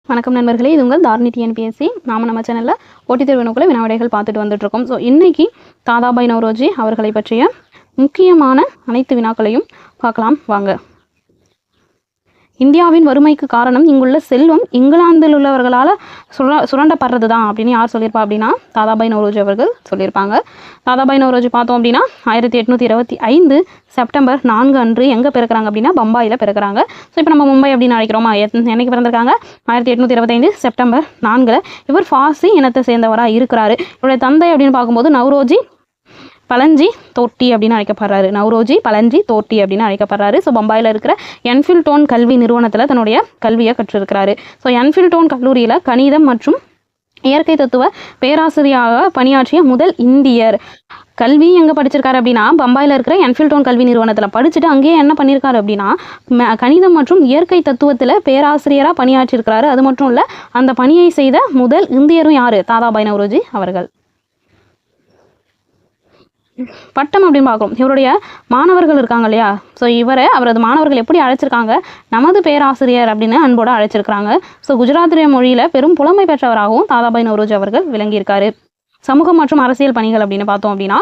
வணக்கம் நண்பர்களே, இது உங்கள் தாரணி டிஎன்பிஎஸ்சி. நம்ம சேனலில் போட்டித் தேர்வு நோக்கில் வினாவிடைகள் பார்த்துட்டு வந்துட்டுருக்கோம். ஸோ இன்றைக்கி தாதாபாய் நவ்ரோஜி அவர்களை பற்றிய முக்கியமான அனைத்து வினாக்களையும் பார்க்கலாம் வாங்க. இந்தியாவின் வறுமைக்கு காரணம் இங்குள்ள செல்வம் இங்கிலாந்தில் உள்ளவர்களால் சுரண்டப்படுறது தான் அப்படின்னு யார் சொல்லியிருப்பா அப்படின்னா தாதாபாய் நவ்ரோஜி அவர்கள் சொல்லியிருப்பாங்க. தாதாபாய் நவ்ரோஜி பார்த்தோம் அப்படின்னா 1825 செப்டம்பர் 4 அன்று எங்கே பிறக்கிறாங்க அப்படின்னா பம்பாயில் பிறக்கிறாங்க. ஸோ இப்போ நம்ம மும்பை அப்படின்னு அழைக்கிறோமா, என்னைக்கு பிறந்திருக்காங்க? 1825 செப்டம்பர் 4. இவர் ஃபார்சி இனத்தை சேர்ந்தவராக இருக்கிறாரு. இவருடைய தந்தை அப்படின்னு பார்க்கும்போது நவ்ரோஜி பலஞ்சி தோட்டி அப்படின்னு அழைக்கப்படுறாரு. நவ்ரோஜி பலஞ்சி தோட்டி அப்படின்னு அழைக்கப்படுறாரு. ஸோ பம்பாயில் இருக்கிற என்ஃபில்டோன் கல்வி நிறுவனத்தில் தன்னுடைய கல்வியை கற்றிருக்கிறாரு. ஸோ என்ஃபில்டோன் கல்லூரியில் கணிதம் மற்றும் இயற்கை தத்துவ பேராசிரியராக பணியாற்றிய முதல் இந்தியர். கல்வி எங்கே படிச்சிருக்காரு அப்படின்னா பம்பாயில் இருக்கிற என்ஃபில்டோன் கல்வி நிறுவனத்தில் படிச்சுட்டு அங்கேயே என்ன பண்ணியிருக்காரு அப்படின்னா கணிதம் மற்றும் இயற்கை தத்துவத்தில் பேராசிரியராக பணியாற்றிருக்கிறாரு. அது மட்டும் இல்லை, அந்த பணியை செய்த முதல் இந்தியரும் யார்? தாதாபாய் நவ்ரோஜி அவர்கள். பட்டம் அப்படின்னு பார்க்குறோம். இவருடைய மாணவர்கள் இருக்காங்க இல்லையா, ஸோ அவரது மாணவர்கள் எப்படி அழைச்சிருக்காங்க? நமது பேராசிரியர் அப்படின்னு அன்போடு அழைச்சிருக்கிறாங்க. ஸோ குஜராத்திய மொழியில் பெரும் புலமை பெற்றவராகவும் தாதாபாய் நவ்ரோஜி அவர்கள் விளங்கியிருக்காரு. சமூக மற்றும் அரசியல் பணிகள் அப்படின்னு பார்த்தோம் அப்படின்னா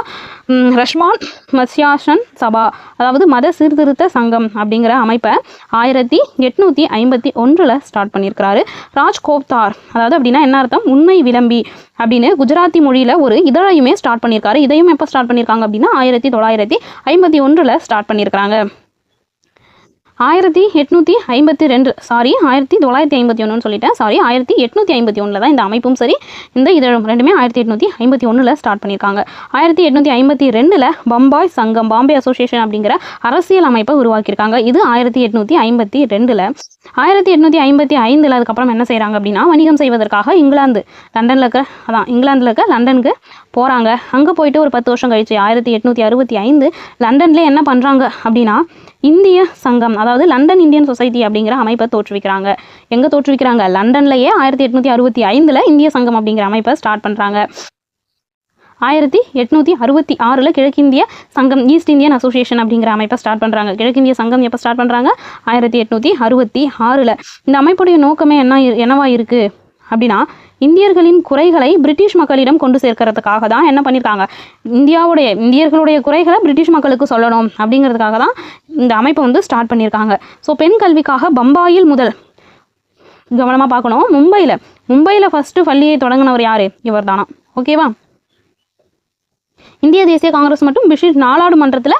ரஷ்மான் மத்யாசன் சபா, அதாவது மத சீர்திருத்த சங்கம் அப்படிங்கிற அமைப்பை 1851 ஸ்டார்ட் பண்ணியிருக்கிறாரு. ராஜ் கோப்தார், அதாவது அப்படின்னா என்ன அர்த்தம்? உண்மை விளம்பி அப்படின்னு குஜராத்தி மொழியில் ஒரு இதழையுமே ஸ்டார்ட் பண்ணியிருக்காரு. இதையும் எப்போ ஸ்டார்ட் பண்ணியிருக்காங்க அப்படின்னா 1951 ஸ்டார்ட் பண்ணியிருக்கிறாங்க. 1951 சொல்லிட்டேன், 1851 தான் இந்த அமைப்பும் சரி இந்த இதழும் ரெண்டுமே 1851 ஸ்டார்ட் பண்ணியிருக்காங்க. 1852 பம்பாய் சங்கம், பாம்பே அசோசியேஷன் அப்படிங்கிற அரசியல் அமைப்பை உருவாக்கியிருக்காங்க. இது 1852. 1855 அதுக்கப்புறம் என்ன செய்கிறாங்க அப்படின்னா வணிகம் செய்வதற்காக லண்டனில் இருக்க லண்டனுக்கு போகிறாங்க. அங்கே போயிட்டு ஒரு 10 வருஷம் கழிச்சு 1865 லண்டன்லேயே என்ன பண்ணுறாங்க அப்படின்னா இந்திய சங்கம், அதாவது லண்டன் இந்தியன் சொசைட்டி அப்படிங்கிற அமைப்பை தோற்றுவிக்கிறாங்க. எங்கே தோற்றுவிக்கிறாங்க? லண்டன்லேயே 1865 இந்திய சங்கம் அப்படிங்கிற அமைப்பை ஸ்டார்ட் பண்ணுறாங்க. 1866 கிழக்கிந்திய சங்கம், ஈஸ்ட் இந்தியன் அசோசியேஷன் அப்படிங்கிற அமைப்பை ஸ்டார்ட் பண்ணுறாங்க. கிழக்கிந்திய சங்கம் எப்போ ஸ்டார்ட் பண்ணுறாங்க? 1866. இந்த அமைப்புடைய நோக்கமே என்னவா இருக்குது அப்படின்னா இந்தியர்களின் குறைகளை பிரிட்டிஷ் மக்களிடம் கொண்டு சேர்க்கறதுக்காக தான் என்ன பண்ணியிருக்காங்க, இந்தியர்களுடைய குறைகளை பிரிட்டிஷ் மக்களுக்கு சொல்லணும் அப்படிங்கிறதுக்காக தான் இந்த அமைப்பை ஸ்டார்ட் பண்ணியிருக்காங்க. ஸோ பெண் கல்விக்காக பம்பாயில் முதல், கவனமாக பார்க்கணும், மும்பையில் ஃபஸ்ட்டு பள்ளியை தொடங்கினவர் யார்? இவர் தானா. ஓகேவா? இந்திய தேசிய காங்கிரஸ் மற்றும் பிரிட்டிஷ் நாடாளுமன்றத்தில்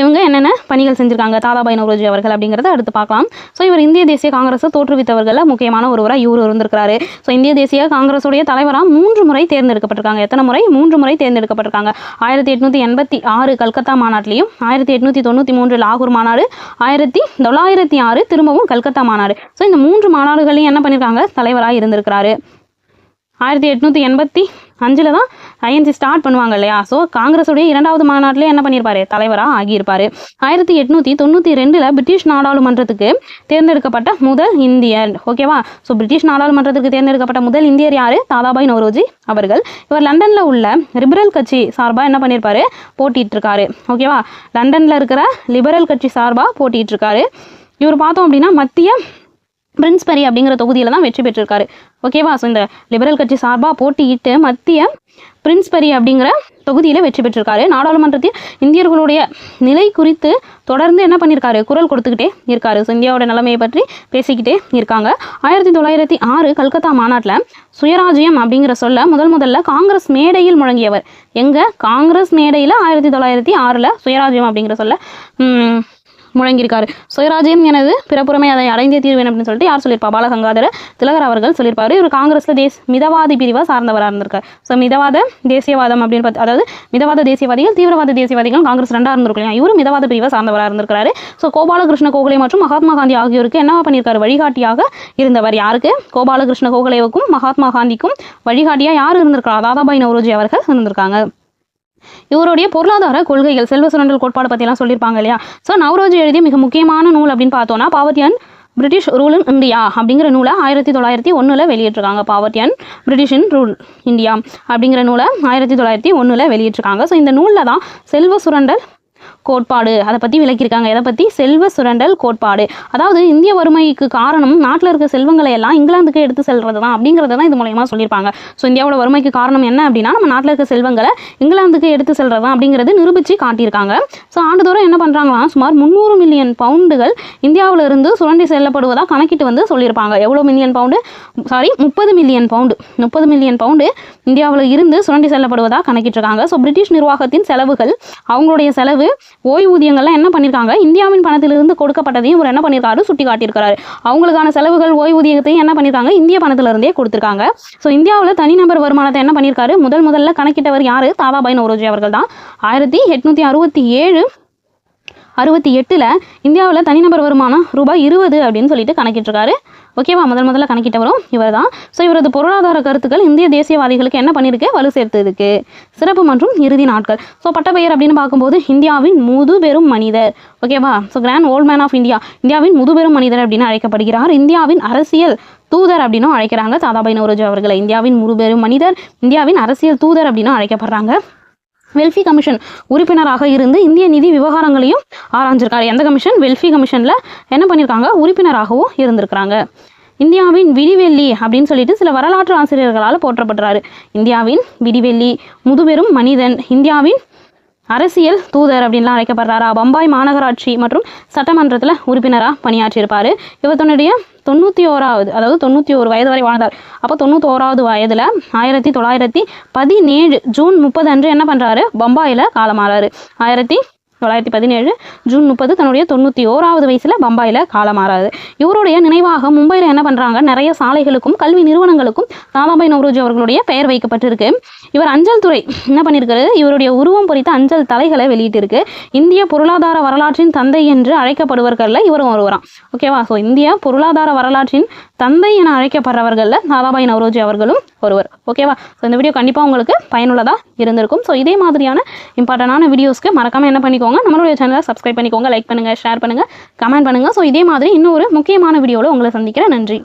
இவங்க என்னென்ன பணிகள் செஞ்சுருக்காங்க தாதாபாய் நவ்ரோஜி அவர்கள் அப்படிங்கிறத அடுத்து பார்க்கலாம். ஸோ இவர் இந்திய தேசிய காங்கிரஸை தோற்றுவித்தவர்களில் முக்கியமான ஒருவராக இவர் இருந்திருக்கிறாரு. ஸோ இந்திய தேசிய காங்கிரஸுடைய தலைவராக 3 முறை தேர்ந்தெடுக்கப்பட்டிருக்காங்க. எத்தனை முறை? 3 முறை தேர்ந்தெடுக்கப்பட்டிருக்காங்க. 1886 கல்கத்தா மாநாட்டிலையும், 1893 லாகூர் மாநாடு, 1906 திரும்பவும் கல்கத்தா மாநாடு. ஸோ இந்த 3 மாநாடுகளையும் என்ன பண்ணியிருக்காங்க? தலைவராக இருந்திருக்கிறாரு. 1885 தான் ஐஎன்சி ஸ்டார்ட் பண்ணுவாங்க இல்லையா. ஸோ காங்கிரஸுடைய 2வது மாநாட்டிலே என்ன பண்ணியிருப்பாரு? தலைவராக ஆகியிருப்பார். 1892 பிரிட்டிஷ் நாடாளுமன்றத்துக்கு தேர்ந்தெடுக்கப்பட்ட முதல் இந்தியர். ஓகேவா? ஸோ பிரிட்டிஷ் நாடாளுமன்றத்துக்கு தேர்ந்தெடுக்கப்பட்ட முதல் இந்தியர் யார்? தாதாபாய் நவ்ரோஜி அவர்கள். இவர் லண்டனில் உள்ள லிபரல் கட்சி சார்பாக என்ன பண்ணியிருப்பாரு? போட்டியிட்டிருக்காரு. ஓகேவா? லண்டனில் இருக்கிற லிபரல் கட்சி சார்பாக போட்டியிட்டிருக்காரு. இவர் பார்த்தோம் அப்படின்னா மத்திய பிரின்ஸ்பரி அப்படிங்கிற தொகுதியில் தான் வெற்றி பெற்றிருக்காரு. ஓகேவா? ஸோ இந்த லிபரல் கட்சி சார்பாக போட்டியிட்டு மத்திய பிரின்ஸ்பரி அப்படிங்கிற தொகுதியில் வெற்றி பெற்றிருக்காரு. நாடாளுமன்றத்தில் இந்தியர்களுடைய நிலை குறித்து தொடர்ந்து என்ன பண்ணியிருக்காரு? குரல் கொடுத்துக்கிட்டே இருக்காரு. ஸோ இந்தியாவோட நிலைமையை பற்றி பேசிக்கிட்டே இருக்காங்க. 1906 கல்கத்தா மாநாட்டில் சுயராஜ்யம் அப்படிங்கிற சொல்ல முதல்ல காங்கிரஸ் மேடையில் முழங்கியவர். எங்கே? காங்கிரஸ் மேடையில் 1906 சுயராஜ்யம் அப்படிங்கிற சொல்ல முழங்கியிருக்காரு. சுயராஜ்யம் எனது பிறப்புரிமை அதை அடைந்தே தீர்வேன் அப்படின்னு சொல்லிட்டு யார் சொல்லியிருப்பா? பாலகங்காதர திலகர் அவர்கள் சொல்லியிருப்பாரு. இவர் காங்கிரஸில் மிதவாதி பிரிவை சார்ந்தவராக இருந்திருக்கார். ஸோ மிதவாத தேசியவாதம் அப்படின்னு அதாவது மிதவாத தேசியவாதிகள், தீவிரவாத தேசியவாதிகள் காங்கிரஸ் 2 இருந்திருக்கலாம். இவர் மிதவாத பிரிவை சார்ந்தவராக இருந்திருக்காரு. ஸோ கோபாலகிருஷ்ண கோகலே மற்றும் மகாத்மா காந்தி ஆகியோருக்கு என்ன பண்ணியிருக்காரு? வழிகாட்டியாக இருந்தவர். யாருக்கு? கோபாலகிருஷ்ண கோகலேவுக்கும் மகாத்மா காந்திக்கும் வழிகாட்டியாக யார் இருந்திருக்காரா? தாதாபாய் நவ்ரோஜி அவர்கள் இருந்திருக்காங்க. இவருடைய பொருளாதார கொள்கைகள், செல்வ சுரண்டல் கோட்பாடு பற்றியெல்லாம் சொல்லியிருப்பாங்க இல்லையா. ஸோ நவ்ரோஜி எழுதிய மிக முக்கியமான நூல் அப்படின்னு பார்த்தோன்னா poverty and British rule in India அப்படிங்கிற நூலை 1901 வெளியிட்டிருக்காங்க. Poverty and British in rule India அப்படிங்கிற நூலை 1901 வெளியிட்டிருக்காங்க. ஸோ இந்த நூலில் தான் செல்வ சுரண்டல் கோட்பாடு அதை பற்றி விளக்கியிருக்காங்க. எதை பற்றி? செல்வ சுரண்டல் கோட்பாடு. அதாவது இந்திய வறுமைக்கு காரணம் நாட்டில் இருக்க செல்வங்களை எல்லாம் இங்கிலாந்துக்கு எடுத்து செல்வது தான் அப்படிங்கிறத தான் இது மூலயமா சொல்லியிருப்பாங்க. ஸோ இந்தியாவோட வறுமைக்கு காரணம் என்ன அப்படின்னா நம்ம நாட்டில் இருக்க செல்வங்களை இங்கிலாந்துக்கு எடுத்து செல்வது தான் அப்படிங்கிறது நிரூபித்து காட்டியிருக்காங்க. ஸோ ஆண்டுதோறும் என்ன பண்ணுறாங்களா, சுமார் 300 மில்லியன் பவுண்டுகள் இந்தியாவிலிருந்து சுரண்டி செல்லப்படுவதாக கணக்கிட்டு வந்து சொல்லியிருப்பாங்க. எவ்வளோ million pound? 30 million pound. 30 million pound இந்தியாவில் இருந்து சுரண்டி செல்லப்படுவதாக கணக்கிட்டிருக்காங்க. ஸோ பிரிட்டிஷ் நிர்வாகத்தின் செலவுகள், அவங்களுடைய செலவு, ஓய்வூதியங்கள்லாம் என்ன பண்ணியிருக்காங்க, இந்தியாவின் பணத்திலிருந்து கொடுக்கப்பட்டதையும் இவர் என்ன பண்ணியிருக்காரு, சுட்டி காட்டியிருக்கிறாரு. அவங்களுக்கான செலவுகள், ஓய்வூதியத்தையும் என்ன பண்ணியிருக்காங்க, இந்திய பணத்திலிருந்தே கொடுத்துருக்காங்க. ஸோ இந்தியாவில் தனிநபர் வருமானத்தை என்ன பண்ணியிருக்காரு, முதல்ல கணக்கிட்டவர் யார்? தாதாபாய் நவ்ரோஜி அவர்கள் தான். 1868 இந்தியாவில் தனிநபர் வருமானம் ரூபாய் 20 அப்படின்னு சொல்லிட்டு கணக்கிட்டிருக்காரு. ஓகேவா? முதல்ல கணக்கிட்டவரும் இவர் தான். ஸோ இவரது பொருளாதார கருத்துக்கள் இந்திய தேசியவாதிகளுக்கு என்ன பண்ணியிருக்கு, வலு சேர்த்ததுக்கு. சிறப்பு மற்றும் இறுதி நாட்கள். ஸோ பட்டப்பெயர் அப்படின்னு பார்க்கும்போது இந்தியாவின் முதுபெரும் மனிதர். ஓகேவா? So grand old man of India, இந்தியாவின் முதுபெரும் மனிதர் அப்படின்னு அழைக்கப்படுகிறார். இந்தியாவின் அரசியல் தூதர் அப்படின்னும் அழைக்கிறாங்க தாதாபாய் நவ்ரோஜி அவர்களை. இந்தியாவின் முதுபெரும் மனிதர், இந்தியாவின் அரசியல் தூதர் அப்படின்னு அழைக்கப்படுறாங்க. வெல்ஃபி கமிஷன் உறுப்பினராக இருந்து இந்திய நிதி விவகாரங்களையும் ஆராய்ஞ்சிருக்காரு. எந்த கமிஷன்? வெல்ஃபி கமிஷனில் என்ன பண்ணியிருக்காங்க, உறுப்பினராகவும் இருந்திருக்கிறாங்க. இந்தியாவின் விடிவெள்ளி அப்படின்னு சொல்லிட்டு சில வரலாற்று ஆசிரியர்களால் போற்றப்படுறாரு. இந்தியாவின் விடிவெள்ளி, முதுபெரும் மனிதன், இந்தியாவின் அரசியல் தூதர் அப்படின்லாம் அழைக்கப்படுறாரா. பம்பாய் மாநகராட்சி மற்றும் சட்டமன்றத்தில் உறுப்பினராக பணியாற்றியிருப்பார். இவர் தன்னுடைய 91வது, அதாவது 91 வயது வரை வாழ்ந்தார். அப்போ 91வது வயதில் 1917 ஜூன் 30 அன்று என்ன பண்ணுறாரு, பம்பாயில் காலமாறாரு. 1917 ஜூன் 30 தன்னுடைய 91வது வயசில் பம்பாயில் காலமாறாரு. இவருடைய நினைவாக மும்பையில் என்ன பண்ணுறாங்க, நிறைய சாலைகளுக்கும் கல்வி நிறுவனங்களுக்கும் தாதாபாய் நவ்ரோஜி அவர்களுடைய பெயர் வைக்கப்பட்டிருக்கு. இவர் அஞ்சல் துறை என்ன பண்ணியிருக்காரு, இவருடைய உருவம் பொறித்த அஞ்சல் தலைகளை வெளியிட்டிருக்கு. இந்திய பொருளாதார வரலாற்றின் தந்தை என்று அழைக்கப்படுவர்களில் இவரும் ஒருவராம். ஓகேவா? ஸோ இந்திய பொருளாதார வரலாற்றின் தந்தை என அழைக்கப்படுறவர்களில் தாதாபாய் நவ்ரோஜி அவர்களும் ஒருவர். ஓகேவா? ஸோ இந்த வீடியோ கண்டிப்பாக உங்களுக்கு பயனுள்ளதாக இருந்திருக்கும். ஸோ இதே மாதிரியான இம்பார்ட்டண்டான வீடியோஸ்க்கு மறக்காமல் என்ன பண்ணிக்கோங்க, நம்மளுடைய சேனலை சப்ஸ்கிரைப் பண்ணிக்கோங்க, லைக் பண்ணுங்கள், ஷேர் பண்ணுங்கள், கமெண்ட் பண்ணுங்கள். ஸோ இதே மாதிரி இன்னொரு முக்கியமான வீடியோவில் உங்களை சந்திக்கிறேன். நன்றி.